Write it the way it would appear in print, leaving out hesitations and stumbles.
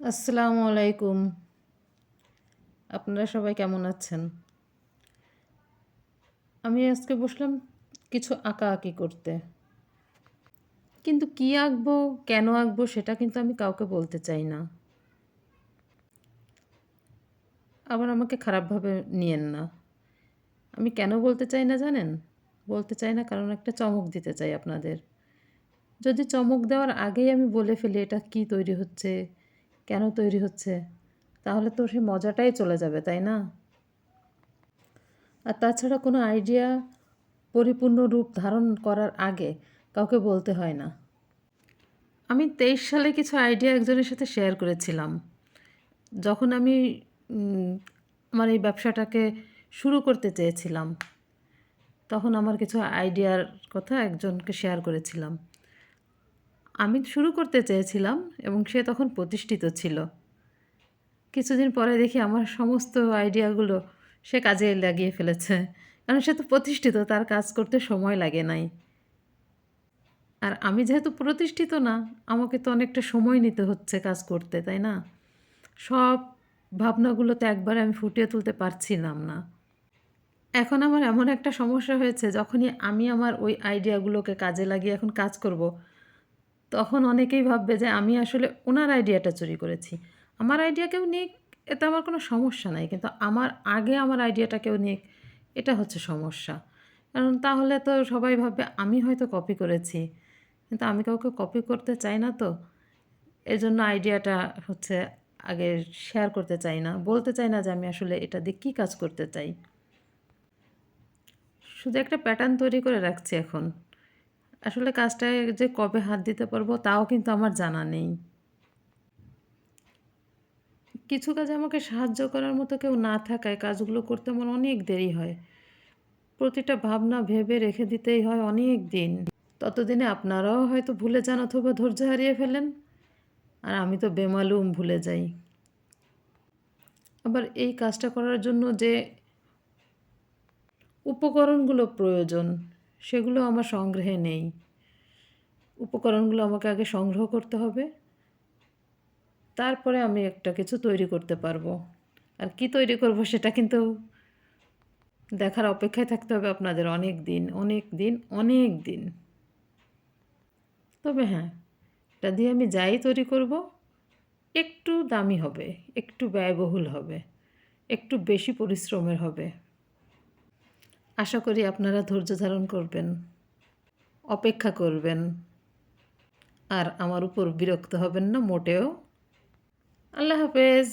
আসসালামু আলাইকুম। আপনারা সবাই কেমন আছেন? আমি আজকে বসলাম কিছু আঁকাআঁকি করতে। কিন্তু কি আঁকবো, কেন আঁকবো সেটা কিন্তু আমি কাউকে বলতে চাই না। আবার আমাকে খারাপভাবে নিয়েন না। আমি কেন বলতে চাই না জানেন? বলতে চাই না কারণ একটা চমক দিতে চাই আপনাদের। যদি চমক দেওয়ার আগেই আমি বলে ফেলি এটা কি তৈরি হচ্ছে, কেন তৈরি হচ্ছে, তাহলে তো সেই মজাটাই চলে যাবে, তাই না? আর তাছাড়া কোনো আইডিয়া পরিপূর্ণ রূপ ধারণ করার আগে কাউকে বলতে হয় না। আমি 23 সালে কিছু আইডিয়া একজনের সাথে শেয়ার করেছিলাম। যখন আমি উম আমার এই ব্যবসাটাকে শুরু করতে চেয়েছিলাম, তখন আমার কিছু আইডিয়ার কথা একজনকে শেয়ার করেছিলাম। আমি শুরু করতে চেয়েছিলাম এবং সে তখন প্রতিষ্ঠিত ছিল। কিছুদিন পরে দেখি আমার সমস্ত আইডিয়াগুলো সে কাজে লাগিয়ে ফেলেছে। কারণ সে তো প্রতিষ্ঠিত, তার কাজ করতে সময় লাগে নাই। আর আমি যেহেতু প্রতিষ্ঠিত না, আমাকে তো অনেকটা সময় নিতে হচ্ছে কাজ করতে, তাই না? সব ভাবনাগুলো তো একবারে আমি ফুটিয়ে তুলতে পারছিলাম না। এখন আমার এমন একটা সমস্যা হয়েছে, যখনই আমি আমার ওই আইডিয়াগুলোকে কাজে লাগিয়ে এখন কাজ করব, তখন অনেকেই ভাববে যে আমি আসলে ওনার আইডিয়াটা চুরি করেছি। আমার আইডিয়া কেউ নিক, এতে আমার কোনো সমস্যা নাই। কিন্তু আমার আগে আমার আইডিয়াটা কেউ নিক, এটা হচ্ছে সমস্যা। কারণ তাহলে তো সবাই ভাববে আমি হয়তো কপি করেছি। কিন্তু আমি কাউকে কপি করতে চাই না তো। এজন্য আইডিয়াটা হচ্ছে আগে শেয়ার করতে চাই না। বলতে চাই না যে আমি আসলে এটা দিয়ে কী কাজ করতে চাই। শুধু একটা প্যাটার্ন তৈরি করে রাখছি এখন। আসলে কাজটায় যে কবে হাত দিতে পারবো তাও কিন্তু আমার জানা নেই। কিছু কাজে আমাকে সাহায্য করার মতো কেউ না থাকায় কাজগুলো করতে আমার অনেক দেরি হয়। প্রতিটা ভাবনা ভেবে রেখে দিতেই হয় অনেক দিন। ততদিনে আপনারাও হয়তো ভুলে যান অথবা ধৈর্য হারিয়ে ফেলেন। আর আমি তো বেমালুম ভুলে যাই। আবার এই কাজটা করার জন্য যে উপকরণগুলো প্রয়োজন সেগুলো আমার সংগ্রহে নেই। উপকরণগুলো আমাকে আগে সংগ্রহ করতে হবে, তারপরে আমি একটা কিছু তৈরি করতে পারবো। আর কি তৈরি করব সেটা কিন্তু দেখার অপেক্ষায় থাকতে হবে আপনাদের অনেক দিন, অনেক দিন, অনেক দিন। তবে হ্যাঁ, এটা দিয়ে আমি যাই তৈরি করব একটু দামি হবে, একটু ব্যয়বহুল হবে, একটু বেশি পরিশ্রমের হবে। আশা করি আপনারা ধৈর্য ধারণ করবেন, অপেক্ষা করবেন, আর আমার উপর বিরক্ত হবেন না মোটেও। আল্লাহ হাফেজ।